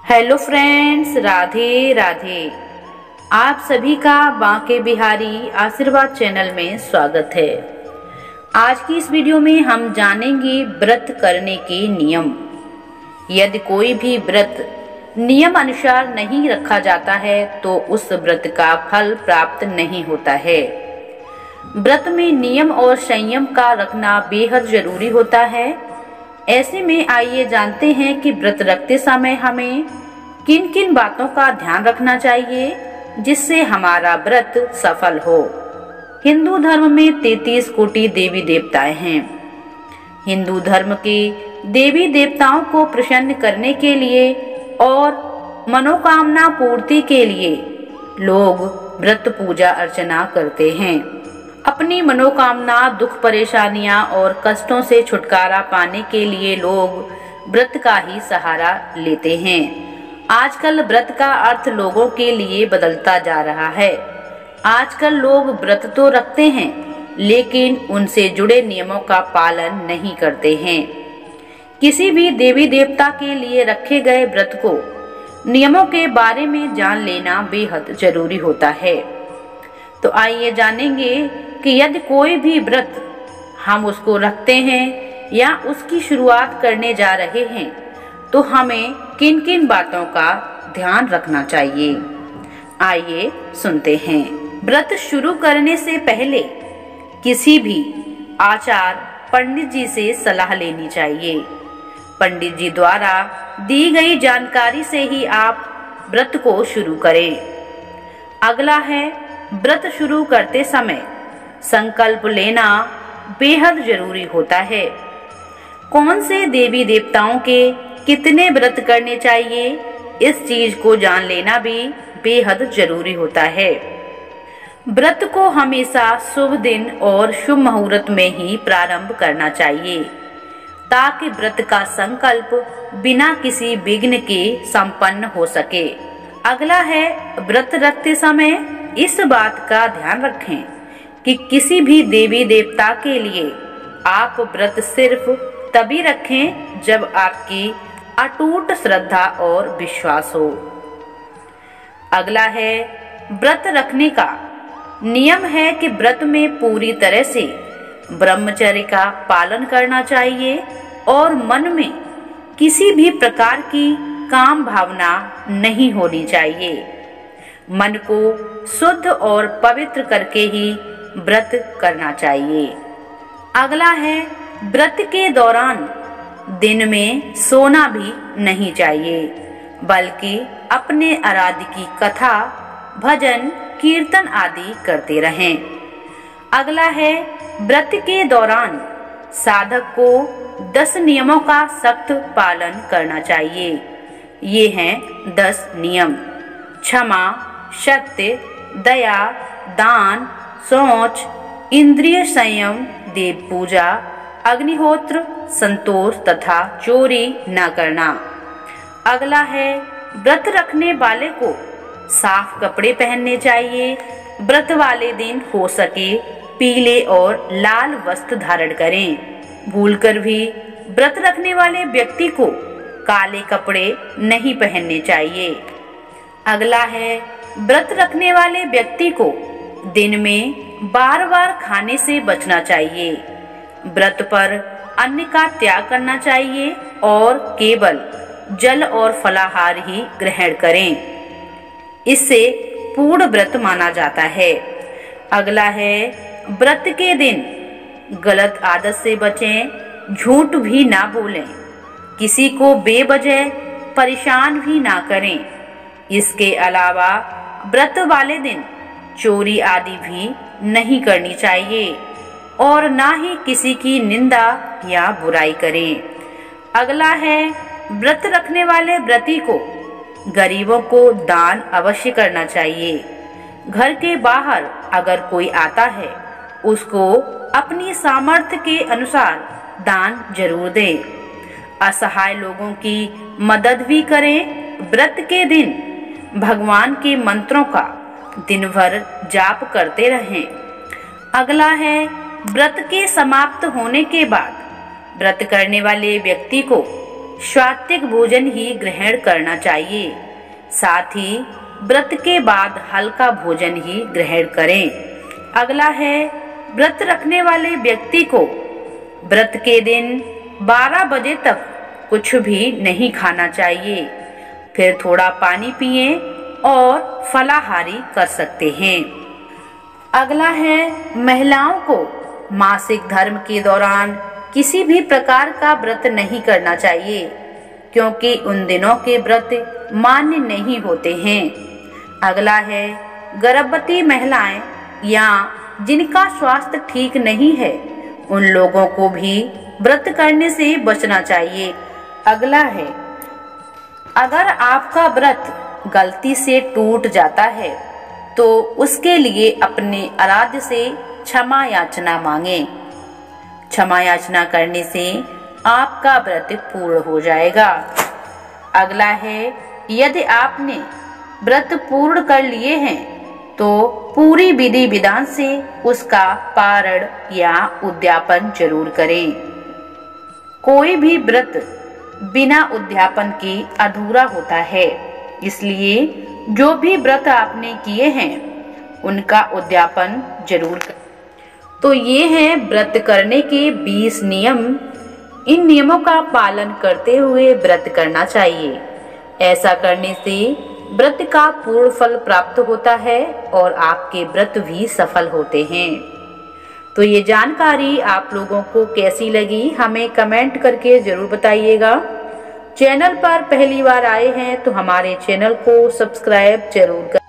Hello friends, Radhe Radhe. आप सभी का बांके बिहारी आशीर्वाद चैनल में स्वागत है। आज की इस वीडियो में हम जानेंगे व्रत करने के नियम। यदि कोई भी व्रत नियम अनुसार नहीं रखा जाता है तो उस व्रत का फल प्राप्त नहीं होता है। व्रत में नियम और संयम का रखना बेहद जरूरी होता है। ऐसे में आइए जानते हैं कि व्रत रखते समय हमें किन किन बातों का ध्यान रखना चाहिए जिससे हमारा व्रत सफल हो। हिंदू धर्म में 33 कोटि देवी देवताएं हैं। हिंदू धर्म के देवी देवताओं को प्रसन्न करने के लिए और मनोकामना पूर्ति के लिए लोग व्रत पूजा अर्चना करते हैं। अपनी मनोकामना, दुख, परेशानियां और कष्टों से छुटकारा पाने के लिए लोग व्रत का ही सहारा लेते हैं। आजकल व्रत का अर्थ लोगों के लिए बदलता जा रहा है। आजकल लोग व्रत तो रखते हैं लेकिन उनसे जुड़े नियमों का पालन नहीं करते हैं। किसी भी देवी देवता के लिए रखे गए व्रत को नियमों के बारे में जान लेना बेहद जरूरी होता है। तो आइए जानेंगे कि यदि कोई भी व्रत हम उसको रखते हैं या उसकी शुरुआत करने जा रहे हैं तो हमें किन किन बातों का ध्यान रखना चाहिए। आइए सुनते हैं। व्रत शुरू करने से पहले किसी भी आचार्य पंडित जी से सलाह लेनी चाहिए। पंडित जी द्वारा दी गई जानकारी से ही आप व्रत को शुरू करें। अगला है, व्रत शुरू करते समय संकल्प लेना बेहद जरूरी होता है। कौन से देवी देवताओं के कितने व्रत करने चाहिए, इस चीज को जान लेना भी बेहद जरूरी होता है। व्रत को हमेशा शुभ दिन और शुभ मुहूर्त में ही प्रारंभ करना चाहिए ताकि व्रत का संकल्प बिना किसी विघ्न के संपन्न हो सके। अगला है, व्रत रखते समय इस बात का ध्यान रखें कि किसी भी देवी देवता के लिए आप व्रत सिर्फ तभी रखें जब आपकी अटूट श्रद्धा और विश्वास हो। अगला है, व्रत रखने का नियम है कि व्रत में पूरी तरह से ब्रह्मचर्य का पालन करना चाहिए और मन में किसी भी प्रकार की काम भावना नहीं होनी चाहिए। मन को शुद्ध और पवित्र करके ही व्रत करना चाहिए। अगला है, व्रत के दौरान दिन में सोना भी नहीं चाहिए बल्कि अपने आराध्य की कथा, भजन, कीर्तन आदि करते रहें। अगला है, व्रत के दौरान साधक को 10 नियमों का सख्त पालन करना चाहिए। ये हैं 10 नियम: क्षमा, सत्य, दया, दान, शौच, इंद्रिय संयम, देव पूजा, अग्निहोत्र, संतोष तथा चोरी न करना। अगला है, व्रत रखने वाले को साफ कपड़े पहनने चाहिए। व्रत वाले दिन हो सके पीले और लाल वस्त्र धारण करें। भूलकर भी व्रत रखने वाले व्यक्ति को काले कपड़े नहीं पहनने चाहिए। अगला है, व्रत रखने वाले व्यक्ति को दिन में बार बार खाने से बचना चाहिए। व्रत पर अन्न का त्याग करना चाहिए और केवल जल और फलाहार ही ग्रहण करें। इससे पूर्ण व्रत माना जाता है। अगला है, व्रत के दिन गलत आदत से बचें, झूठ भी ना बोलें, किसी को बेवजह परेशान भी ना करें। इसके अलावा व्रत वाले दिन चोरी आदि भी नहीं करनी चाहिए और ना ही किसी की निंदा या बुराई करें। अगला है, व्रत रखने वाले व्रती को गरीबों को दान अवश्य करना चाहिए। घर के बाहर अगर कोई आता है उसको अपनी सामर्थ्य के अनुसार दान जरूर दें। असहाय लोगों की मदद भी करें। व्रत के दिन भगवान के मंत्रों का दिन भर जाप करते रहें। अगला है, व्रत के समाप्त होने के बाद व्रत करने वाले व्यक्ति को सात्विक भोजन ही ग्रहण करना चाहिए। साथ ही व्रत के बाद हल्का भोजन ही ग्रहण करें। अगला है, व्रत रखने वाले व्यक्ति को व्रत के दिन 12 बजे तक कुछ भी नहीं खाना चाहिए। फिर थोड़ा पानी पिए और फलाहारी कर सकते हैं। अगला है, महिलाओं को मासिक धर्म के दौरान किसी भी प्रकार का व्रत नहीं करना चाहिए, क्योंकि उन दिनों के व्रत मान्य नहीं होते हैं। अगला है, गर्भवती महिलाएं या जिनका स्वास्थ्य ठीक नहीं है, उन लोगों को भी व्रत करने से बचना चाहिए। अगला है, अगर आपका व्रत गलती से टूट जाता है तो उसके लिए अपने आराध्य से क्षमा याचना मांगे। क्षमा याचना करने से आपका व्रत पूर्ण हो जाएगा। अगला है, यदि आपने व्रत पूर्ण कर लिए हैं तो पूरी विधि विधान से उसका पारण या उद्यापन जरूर करें। कोई भी व्रत बिना उद्यापन के अधूरा होता है, इसलिए जो भी व्रत आपने किए हैं उनका उद्यापन जरूर करें। तो ये हैं व्रत करने के 20 नियम। इन नियमों का पालन करते हुए व्रत करना चाहिए। ऐसा करने से व्रत का पूर्ण फल प्राप्त होता है और आपके व्रत भी सफल होते हैं। तो ये जानकारी आप लोगों को कैसी लगी हमें कमेंट करके जरूर बताइएगा। चैनल पर पहली बार आए हैं तो हमारे चैनल को सब्सक्राइब जरूर करें।